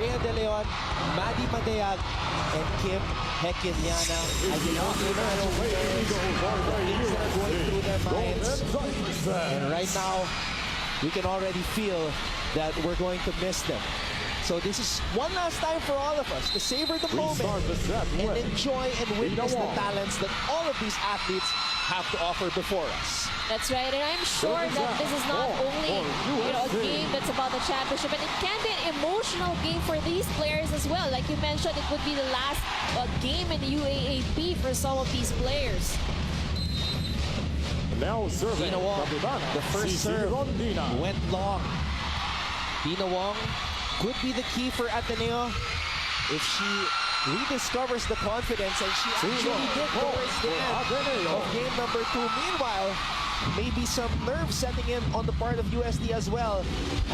Bea De Leon, Maddie Madeag, and Kim Hekinyana. I can only imagine the things that are going through their minds. And right now, we can already feel that we're going to miss them. So this is one last time for all of us to savor the moment and enjoy and witness the talents that all of these athletes have to offer before us. That's right, and I'm sure that this is not only a game that's about the championship, but it can be an emotional game for these players as well. Like you mentioned, it would be the last game in the UAAP for some of these players. Now serving Dina Wong, the first serve went long. Dina Wong could be the key for Ateneo if she rediscovers the confidence, and she actually did towards the end of game number 2. Meanwhile, maybe some nerves setting in on the part of USD as well,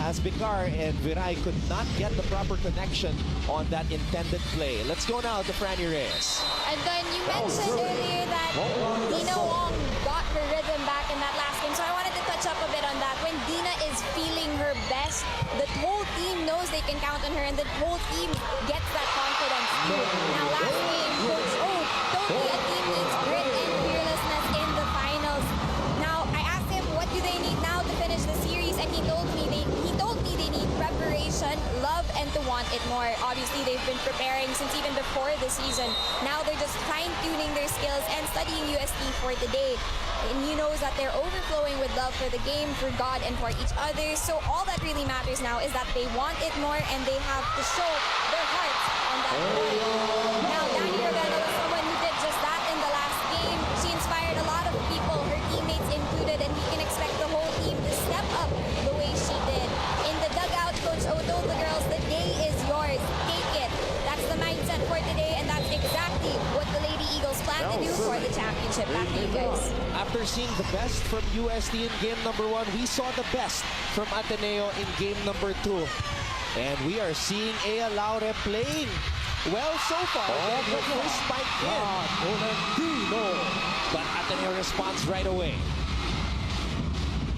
as Bicar and Viray could not get the proper connection on that intended play. Let's go now to Franny Reyes. And then you mentioned earlier that Dina Wong got her rhythm back in that last game, so I wanted to touch up a bit on that. When Dina is feeling her best, the whole team knows they can count on her, and the whole team gets that confidence too. Now last game, Coach O told me a team needs grit and fearlessness in the finals. Now I asked him what do they need now to finish the series, and he told me they need preparation, love, and to want it more. Obviously, they've been preparing since even before the season. Now they're just fine-tuning their skills and studying UST for today. And he knows that they're overflowing with love for the game, for God, and for each other. So all that really matters now is that they want it more, and they have to show their hearts on that point. Now, Danny Ravena was someone who did just that in the last game. She inspired a lot of people, her teammates included, and we can expect the whole team to step up the way she did. In the dugout, Coach O told the girls, the day is yours. Take it. That's the mindset for today, and that's exactly what the Lady Eagles plan to do for the championship. Back to you guys. After seeing the best from USD in game number 1, we saw the best from Ateneo in game number 2. And we are seeing Ea Laure playing well so far. The first spike in. But Ateneo responds right away.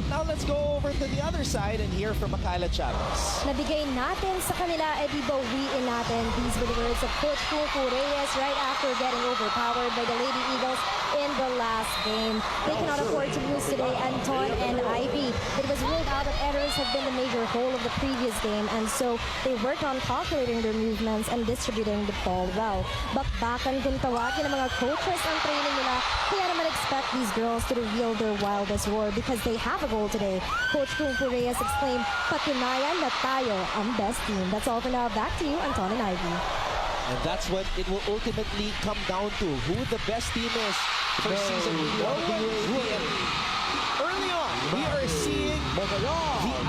Now let's go over to the other side and hear from Makayla Chavez. Nabigay natin sa kanila, edi bawiin natin. These were the words of Coach Kung Reyes right after getting overpowered by the Lady Eagles in the last game. They cannot afford to lose today, Anton and Ivy. It was ruled out that errors had been the major goal of the previous game, and so they worked on calculating their movements and distributing the ball well. Bakbakan kung tawagin ng mga coaches ang training nila, kaya naman expect these girls to reveal their wildest roar because they have a goal today. Coach Kung Reyes exclaimed, patunayan na tayo ang best team. That's all for now. Back to you, Anton and Ivy. And that's what it will ultimately come down to, who the best team is for season 1 of the UAAP. Early on, we are seeing the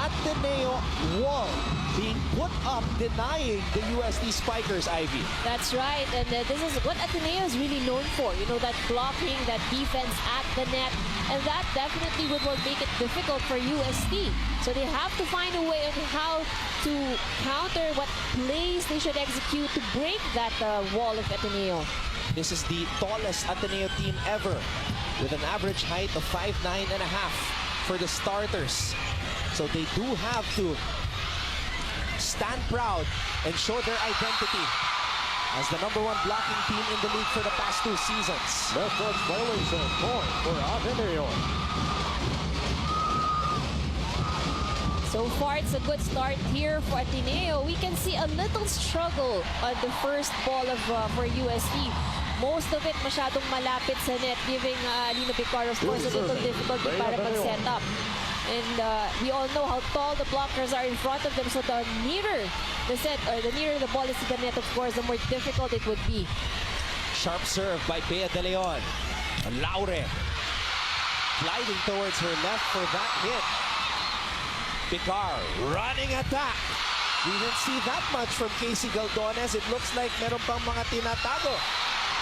Ateneo wall being put up, denying the USD spikers, Ivy. That's right, and this is what Ateneo is really known for. You know, that blocking, that defense at the net, and that definitely will make it difficult for USD. So they have to find a way on how to counter what plays they should execute to break that wall of Ateneo. This is the tallest Ateneo team ever, with an average height of 5'9.5" for the starters. So they do have to stand proud and show their identity as the #1 blocking team in the league for the past 2 seasons. Left touch violation point for Ateneo. So far, it's a good start here for Ateneo. We can see a little struggle on the first ball of for USD. Most of it masyadong malapit sa net, giving Alina Bicar, of course, a little difficulty para mag-set up. And we all know how tall the blockers are in front of them, so the nearer the set, or the nearer the ball is to the net, of course, the more difficult it would be. Sharp serve by Bea De Leon. Laure gliding towards her left for that hit. Bicar running attack. We didn't see that much from Casey Galdones. It looks like meron pang mga tinatago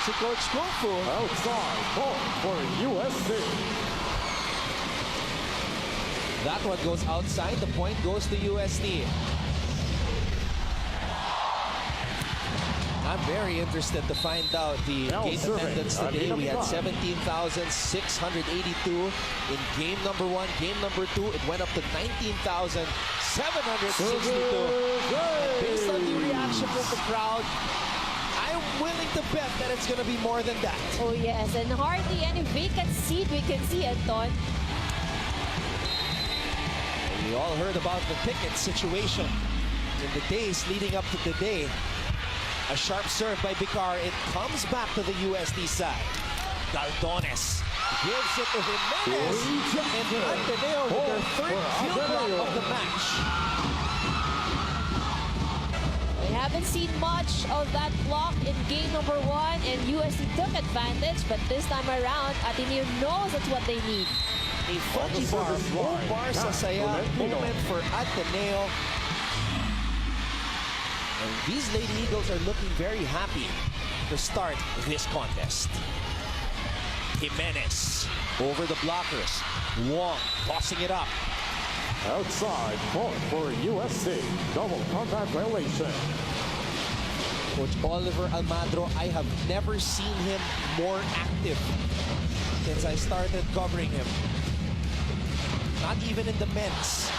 si Coach Kung Fu. Outside ball for USD. That one goes outside. The point goes to USD. I'm very interested to find out the game attendance today. We had 17,682 in game number 1. Game number 2, it went up to 19,762. Based on the reaction reaction with the crowd. I'm willing to bet that it's going to be more than that. Oh yes, and hardly any vacant seat we can see, Anton. We all heard about the ticket situation in the days leading up to today. A sharp serve by Bicar. It comes back to the USD side. Galdones gives it to Jimenez. And Ateneo with their third field goal of the match. We haven't seen much of that block in game number 1, and USD took advantage, but this time around, Ateneo knows that's what they need. A funky bar, full bar sa saya moment for Ateneo. And these Lady Eagles are looking very happy to start this contest. Jimenez over the blockers. Wong tossing it up. Outside point for USC. Double contact violation. Coach Oliver Almadro, I have never seen him more active since I started covering him. Not even in the men's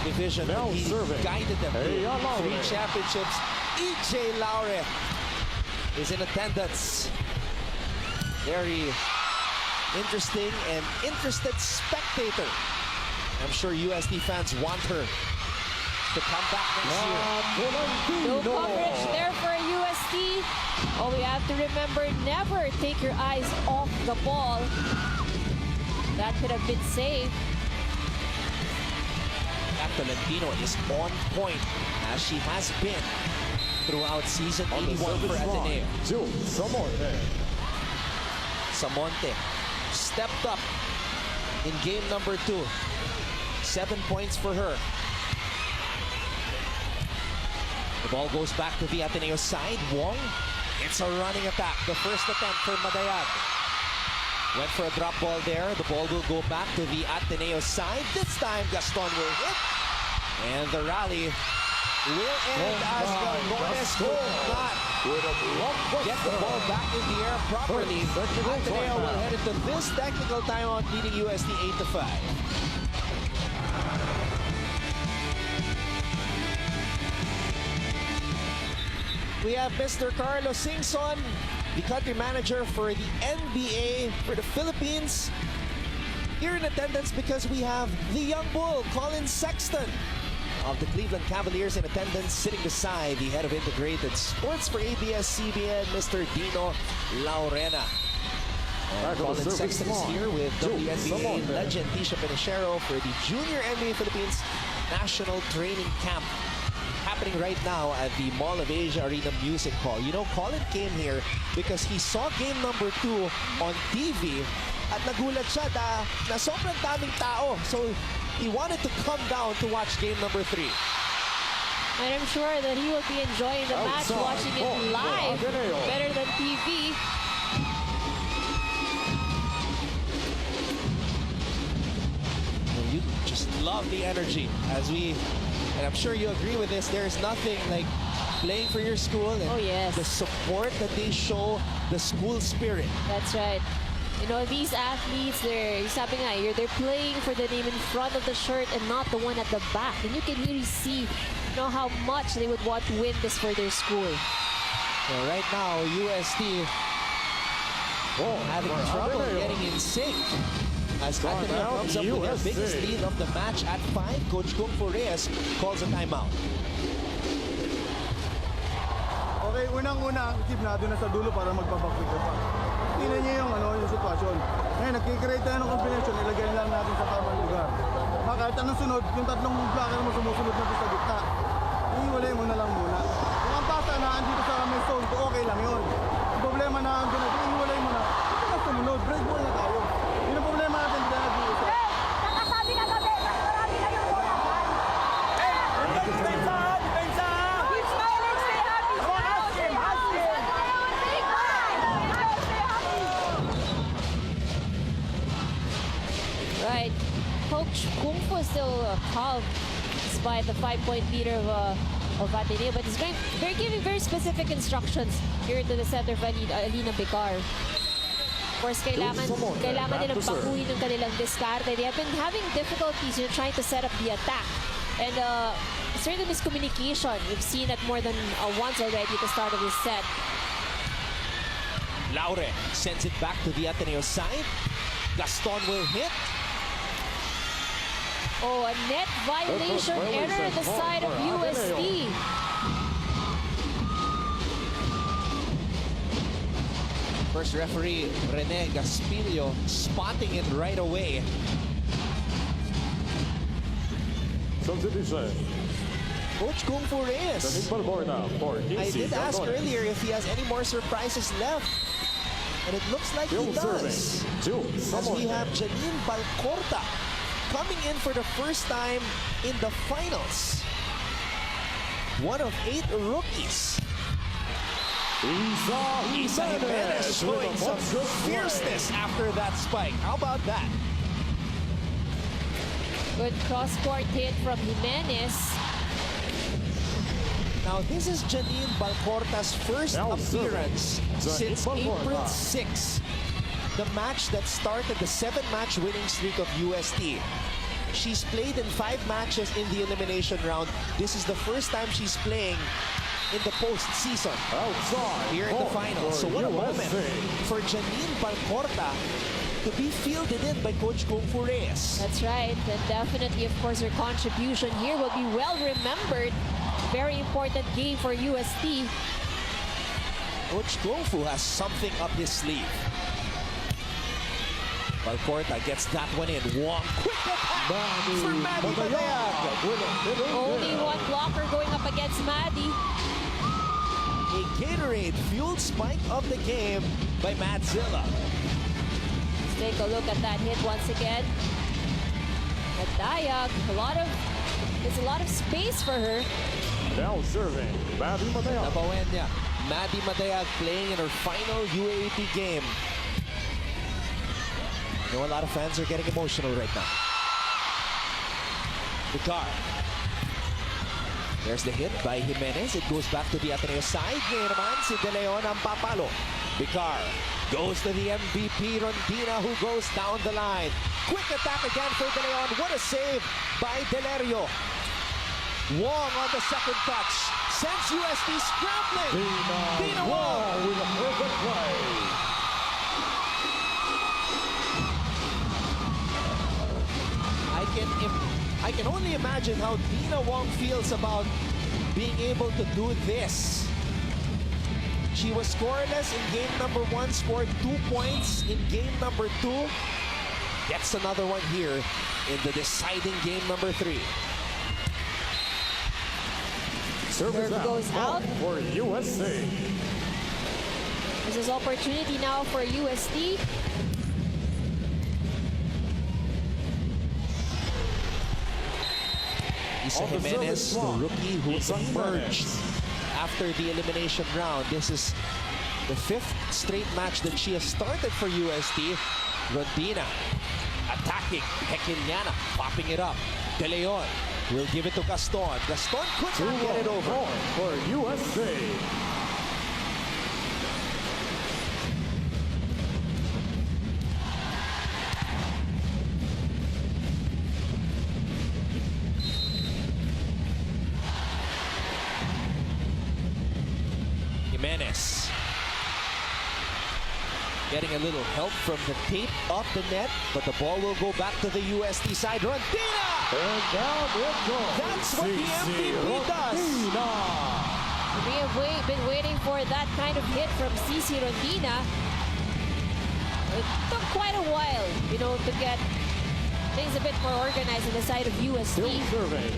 division. Now He serving. guided them to Laure. 3 championships. EJ Laure is in attendance. Very interesting and interested spectator. I'm sure USD fans want her to come back next year. No coverage there for USD. Oh, we have to remember, never take your eyes off the ball. That could have been saved. Tolentino is on point as she has been throughout season 81 for Ateneo. Samonte stepped up in game number 2. 7 points for her. The ball goes back to the Ateneo side. Wong, it's a running attack. The first attempt for Madayag. Went for a drop ball there. The ball will go back to the Ateneo side. This time, Gaston will hit. And the rally will end as Galdones could not get the ball back in the air properly. Ateneo will head into this technical timeout, leading USD 8-5. We have Mr. Carlos Singson, the country manager for the NBA for the Philippines, here in attendance because we have the young bull, Colin Sexton, of the Cleveland Cavaliers in attendance, sitting beside the head of integrated sports for ABS-CBN, Mr. Dino Laurena. And Colin Sexton is here with WNBA legend Tisha Penichero for the Junior NBA Philippines National Training Camp, happening right now at the Mall of Asia Arena Music Hall. You know, Colin came here because he saw game number 2 on TV at nagulat siya na sobrang daming tao. So he wanted to come down to watch game number 3. And I'm sure that he will be enjoying the match, watching it live, better than TV. You just love the energy as and I'm sure you agree with this, there's nothing like playing for your school and Oh, yes. the support that they show, the school spirit. That's right. You know, these athletes, they're playing for the name in front of the shirt and not the one at the back. And you can really see, how much they would want to win this for their school. Well, right now, USD having trouble getting in sync. As Ateneo comes up with their biggest lead of the match at 5, Coach Kung Fu Reyes calls a timeout. Okay, unang-una, ang team natin na sa dulo para magpapaklik pa. Tingnan niyo yung sitwasyon. Ngayon, nagkikreate tayo ng combination, ilagay lang natin sa tamang lugar. Kahit anong sunod, yung tatlong blocker mo sumusunod natin sa gitna. Iiwalay mo na lang muna. Kung ang pasa na andito sa may zone, okay lang yun. Ang problema na andito na, iiwalay mo na. Ito na sumunod, break ball na tayo. Yun ang problema natin, hindi na nag-iisa. Nakasabi na kami, mas marami na yung bola. Right. Coach Kung Fu is still calm despite the 5-point leader of Ateneo, but they're giving very specific instructions here to the center of Alina Bicar. Of course, kailangan nilang baguhin ng kanilang diskarte. They have been having difficulties trying to set up the attack. And certain miscommunication we've seen that more than once already at the start of this set. Laure sends it back to the Ateneo side. Gaston will hit. Oh, a net violation error on the side of UST. First referee, Rene Gaspilio, spotting it right away. Substitution. Coach Kung Fu Reyes. I did ask earlier if he has any more surprises left. And it looks like he does. As we have Janine Balcorta coming in for the first time in the finals. One of 8 rookies. Isa Jimenez showing some fierceness after that spike. How about that? Good cross-court hit from Jimenez. Now, this is Janine Balcorta's first appearance since April 6, the match that started the 7-match winning streak of UST. She's played in 5 matches in the elimination round. This is the first time she's playing in the postseason here in the finals. So what a moment for Janine Balcorta to be fielded in by Coach Kung Fu Reyes. That's right, and definitely, of course, her contribution here will be well remembered. Very important game for UST. Coach Kung Fu has something up his sleeve. Balcorta gets that one in. Wong, quick attack for Maddie Madayag. Only one blocker going up against Maddie. A Gatorade-fueled spike of the game by Madzilla. Let's take a look at that hit once again. Madayag, there's a lot of space for her. Now serving, Maddie Madayag. Nabawen Maddie Madayag playing in her final UAAP game. I know a lot of fans are getting emotional right now. Vicar. There's the hit by Jimenez. It goes back to the Ateneo side. Ngayon naman si De Leon ang papalo. Vicar goes to the MVP Rondina, who goes down the line. Quick attack again for De Leon. What a save by Delerio. Wong on the second touch. Sends UST scrambling. Dina Wong with a perfect play. I can only imagine how Dina Wong feels about being able to do this. She was scoreless in game number 1, scored 2 points in game number 2. Gets another one here in the deciding game number 3. Serve goes out for UST. This is opportunity now for UST. Isa Jimenez, the rookie who emerged after the elimination round. This is the 5th straight match that she has started for UST. Rondina attacking. Hekiliana popping it up. De Leon will give it to Gaston. Gaston could not get it over. For UST. Jimenez getting a little help from the tape of the net, but the ball will go back to the UST side. Rondina! And down it goes. That's what the MVP does. We have been waiting for that kind of hit from CC Rondina. It took quite a while, to get things a bit more organized on the side of UST. Still serving.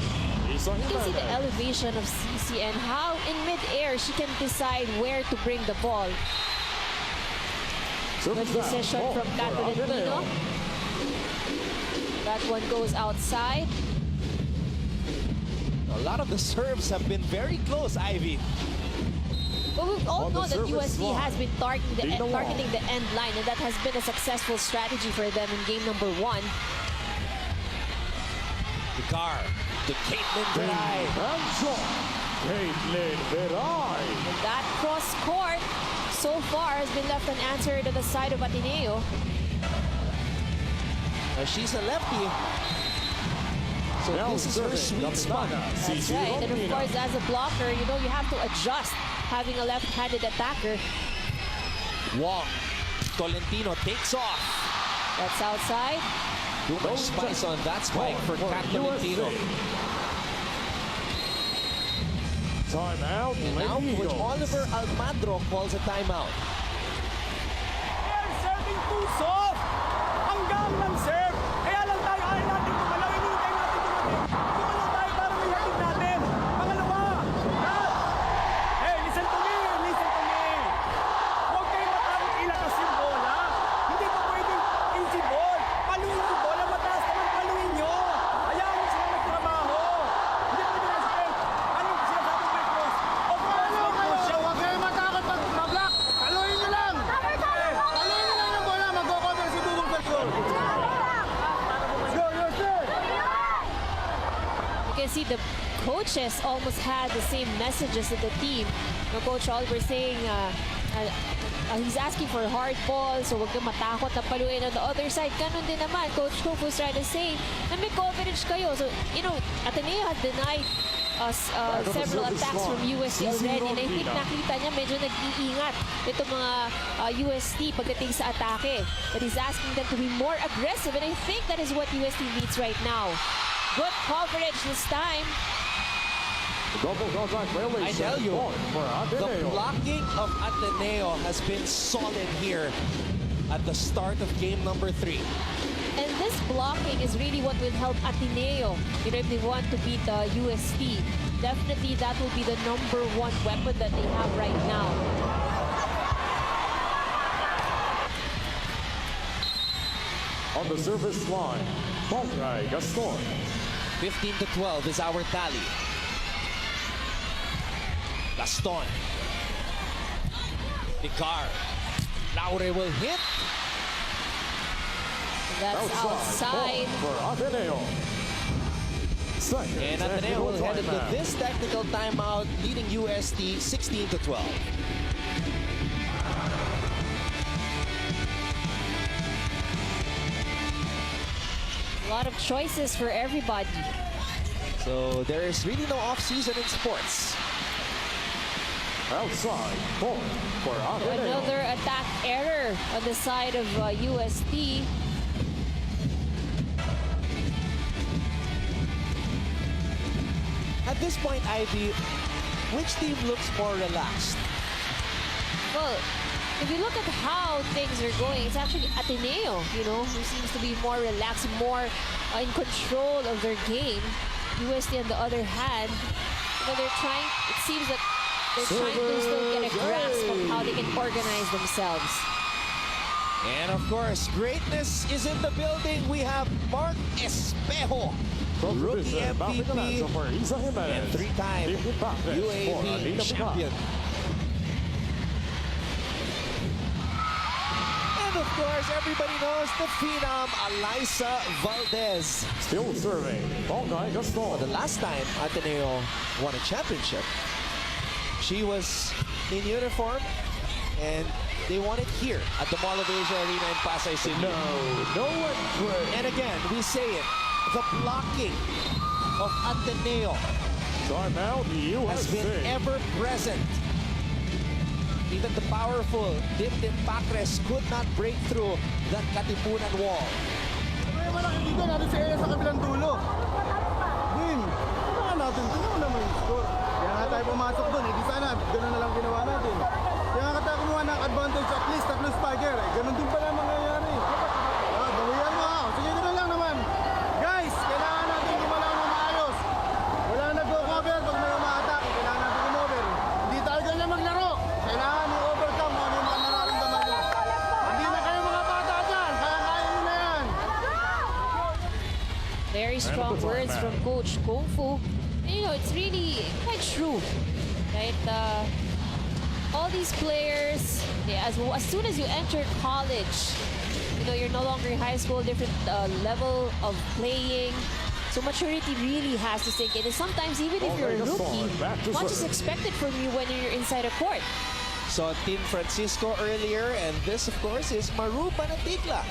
You can see the elevation of CC and how in mid-air she can decide where to bring the ball. Good decision from Catherine Pino. That one goes outside. A lot of the serves have been very close, Ivy. But we all know that UST line. has been targeting the end line, and that has been a successful strategy for them in game number 1. Vicar to Caitlin Veray. Caitlin Veray. And that cross court so far has been left unanswered on the side of Ateneo. She's a lefty. So Now this is her serving sweet spot. That's right. And of course, as a blocker, you know, you have to adjust having a left-handed attacker. Wong. Tolentino takes off. That's outside. Too much spice on that spike for Kat Tolentino. Timeout. And now Lady Coach Eagles. Oliver Almandro calls a timeout. Serving too soft. Hanggang ng serve. Kaya lang tayo ayaw natin tumalaw. Hinihintay natin tumalaw. Tumalaw tayo para may hatid natin. Pangalawa. Kat. Hey, listen to me. Listen to me. Huwag kayong matakot ilakas yung bola. Hindi pa pwedeng easy ball. Paluin yung bola. Mataas naman paluin nyo. Hayaan mo sila magtrabaho. Hindi pwede na spell. Anong sinasabi ko yung cross? O paano kayo? Huwag kayo matakot pag ma-block. Paluin nyo lang. Paluin nyo lang yung bola. Mag-cover si Dugong sa goal. Let's go, USA! You can see the coaches almost had the same messages of the team. No, Coach Oliver saying he's asking for hard balls, so huwag kang matakot na paluin. On the other side, ganun din naman. Coach Kofu's trying to say na may coverage kayo. So, you know, Ateneo had denied us several attacks from UST already. And I think nakita niya medyo nag-iingat itong mga UST pagdating sa atake. But he's asking them to be more aggressive. And I think that is what UST needs right now. Good coverage this time. Double contact release. I tell you, For the Ateneo. blocking of Ateneo has been solid here at the start of game number 3. And this blocking is really what will help Ateneo, you know, if they want to beat the UST. Definitely that will be the #1 weapon that they have right now. On the service line, Bongay Gaston. 15-12 is our tally. Gaston. Picar. Laure will hit. That's outside. For Ateneo. Second And Ateneo will head into timeout. this technical timeout, leading UST 16-12. A lot of choices for everybody. So there is really no off-season in sports. Outside, ball for Ateneo. Another attack error on the side of UST. At this point, Ivy, which team looks more relaxed? Well, if you look at how things are going, it's actually Ateneo, you know, who seems to be more relaxed, more in control of their game. UST, on the other hand, you know, they're trying, it seems that they're trying to still get a grasp of how they can organize themselves. And of course, greatness is in the building. We have Mark Espejo, rookie MVP and 3-time UAAP champion. And of course, everybody knows the phenom, Alyssa Valdez. Still serving, Bongay Gaston. The last time Ateneo won a championship, she was in uniform and they won it here at the Mall of Asia Arena in Pasay City. No one trade. And again, we say it, the blocking of Ateneo Timeout, has been USA. ever present. Even the powerful Dimdim Pacres could not break through that Katipunan wall. Kaya malaki dito natin sa area sa kabilang dulo. Din, kailangan natin, tingnan naman yung score. Kaya nga tayo pumasok doon, di sana, ganun na lang ginawa natin. Kaya nga tayo kumuha ng advantage at least, tatlong spiker. Ganun din pala mangyayari. Bawian mo ha. Sige, ganun lang naman. Guys, kailangan natin gumalaw na maayos. Wala nag-cover pag may uma-attack. Kailangan natin gumover. Hindi tayo ganyan maglaro. Kailangan i-overcome kung ano yung mga nararamdaman nyo. Hindi na kayo mga bata dyan. Kaya nyo na yan. Very strong words from Coach Kung Fu. And, you know, it's really quite true. Right? All these players, as soon as you enter college, you know, you're no longer in high school, different level of playing. So maturity really has to sink in. And sometimes even if you're a rookie, much is expected from you when you're inside a court. So Team Francisco earlier, and this of course is Maru Panatigla.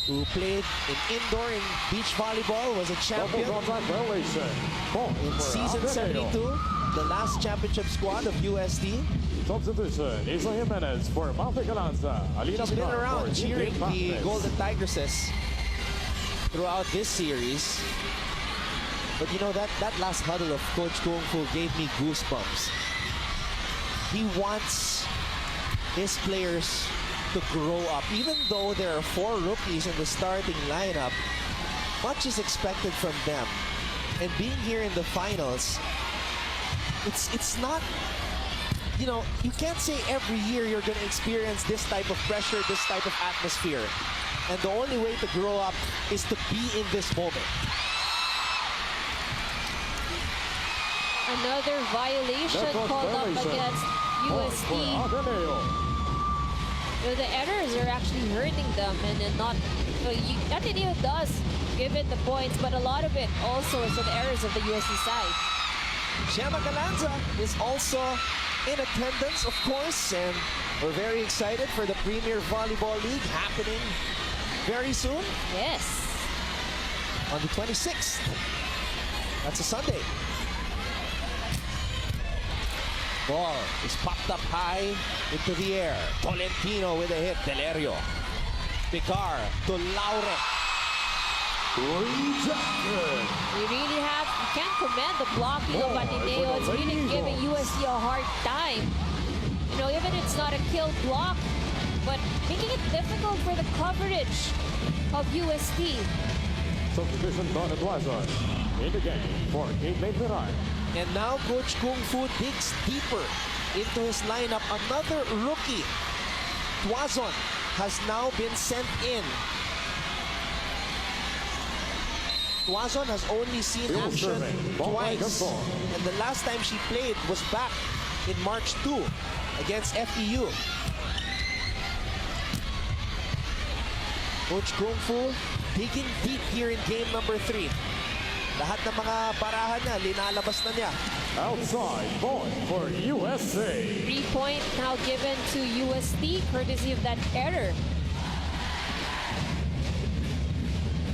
who played in indoor and beach volleyball, was a champion Double contact violation. Point in for season Ateneo. 72, the last championship squad of USD. Substitution, Isa Jimenez for Mount Galanza. Alina She's been Pinar around for cheering Team the Practice. Golden Tigresses throughout this series. But you know, that last huddle of Coach Kung Fu gave me goosebumps. He wants his players to grow up. Even though there are 4 rookies in the starting lineup, much is expected from them. And being here in the finals, it's not, you know, you can't say every year you're going to experience this type of pressure, this type of atmosphere. And the only way to grow up is to be in this moment. Another violation That was called up violation. against Point for USD. Ateneo. The errors are actually hurting them, and then not. Ateneo does give it the points, but a lot of it also is the errors of the USD side. Gemma Galanza is also in attendance, of course, and we're very excited for the Premier Volleyball League happening very soon Yes. on the 26th. That's a Sunday. Ball is popped up high into the air. Tolentino with a hit. Delerio. Picar to Laure. Rejected. You can't commend the blocking of Ateneo. It's really giving USD a hard time. You know, even it's not a kill block, but making it difficult for the coverage of USD. Substitution Don Eduardo in the game for Team Pinar. And now Coach Kung Fu digs deeper into his lineup. Another rookie, Tuazon, has now been sent in. Tuazon has only seen Still action serving. Ball by twice. Gaston. And the last time she played was back in March 2 against FEU. Coach Kung Fu digging deep here in game number 3. Lahat ng mga parahan niya, linalabas na niya. Outside point for USA. 3-point now given to USD courtesy of that error.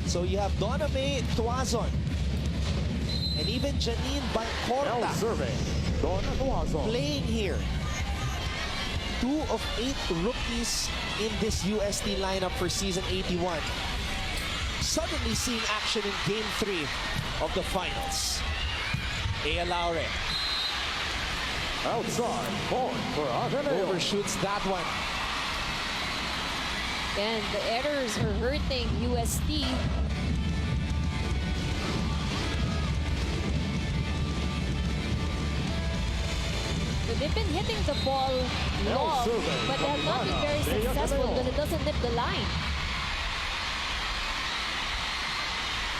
So you have Donna May Tuazon and even Janine Now Bancorta serving Don Eduardo. playing here. 2 of 8 rookies in this USD lineup for season 81. Suddenly seeing action in game 3 of the finals. Ea Laure Outside point for Ateneo. overshoots that one. And the errors are hurting USD. So they've been hitting the ball long, serving but they have not been very from Ghana. successful because it doesn't hit the line.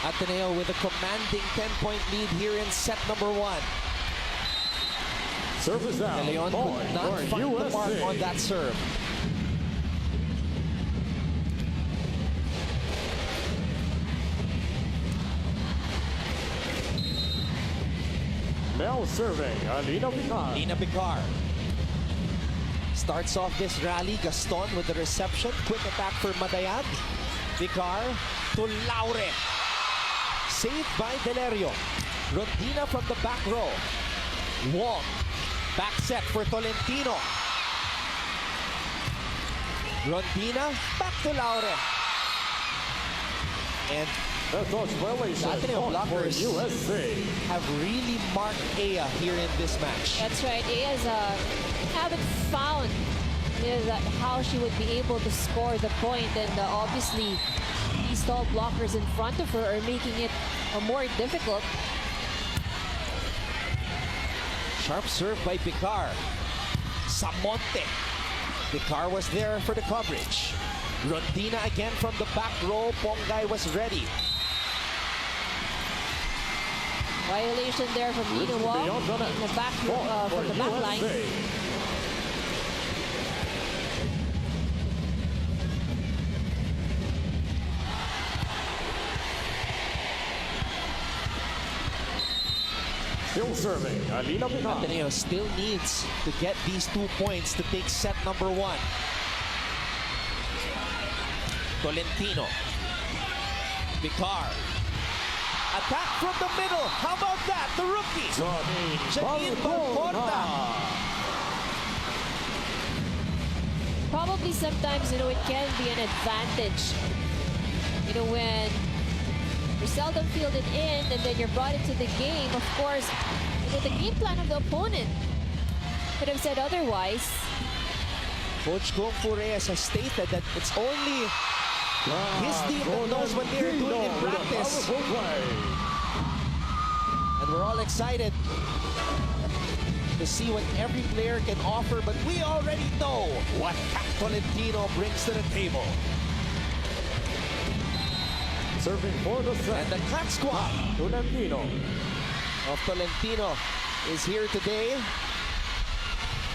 Ateneo with a commanding 10-point lead here in set number 1. Service De down. Leon Point could not for find the mark USA. on that serve. Now serving Alina Pinar. Lina Picar starts off this rally. Gaston with the reception. Quick attack for Madayag. Picar to Laure. Saved by Delerio. Rondina from the back row. Wong. Back set for Tolentino. Rondina back to Laure. And That touch violation. Ateneo Point for blockers. USA. have really marked Ea here in this match. That's right. Aya's haven't found how she would be able to score the point, and obviously these tall blockers in front of her are making it more difficult. Sharp serve by Picar. Samonte. Picar was there for the coverage. Rondina again from the back row. Pongay was ready. Violation there from Nina Wong beyond the net. in the back Point from the for back line. USA. Still serving Alina Pinar. Ateneo still needs to get these 2 points to take set number 1. Tolentino Vicar. Attack from the middle. How about that? The rookie. Janine Balcorta. Probably sometimes, it can be an advantage. When you're seldom fielded in and then you're brought into the game, of course, the game plan of the opponent could have said otherwise. Coach Kung Fu Reyes has stated that it's only his team that knows what they're doing in practice. And we're all excited to see what every player can offer, but we already know what Cap Tolentino brings to the table. Serving for the set. And the cat squad Tolentino. of Tolentino is here today.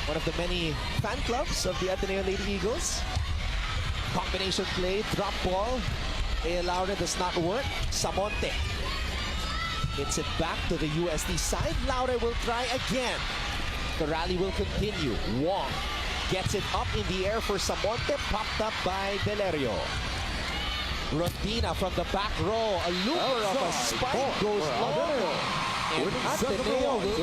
One of the many fan clubs of the Ateneo Lady Eagles. Combination play, drop ball. A. Laura does not work. Samonte hits it back to the USD side. Laura will try again. The rally will continue. Wong gets it up in the air for Samonte. Popped up by Delerio. Rodina from the back row. A looper of a spike goes long. And Ateneo will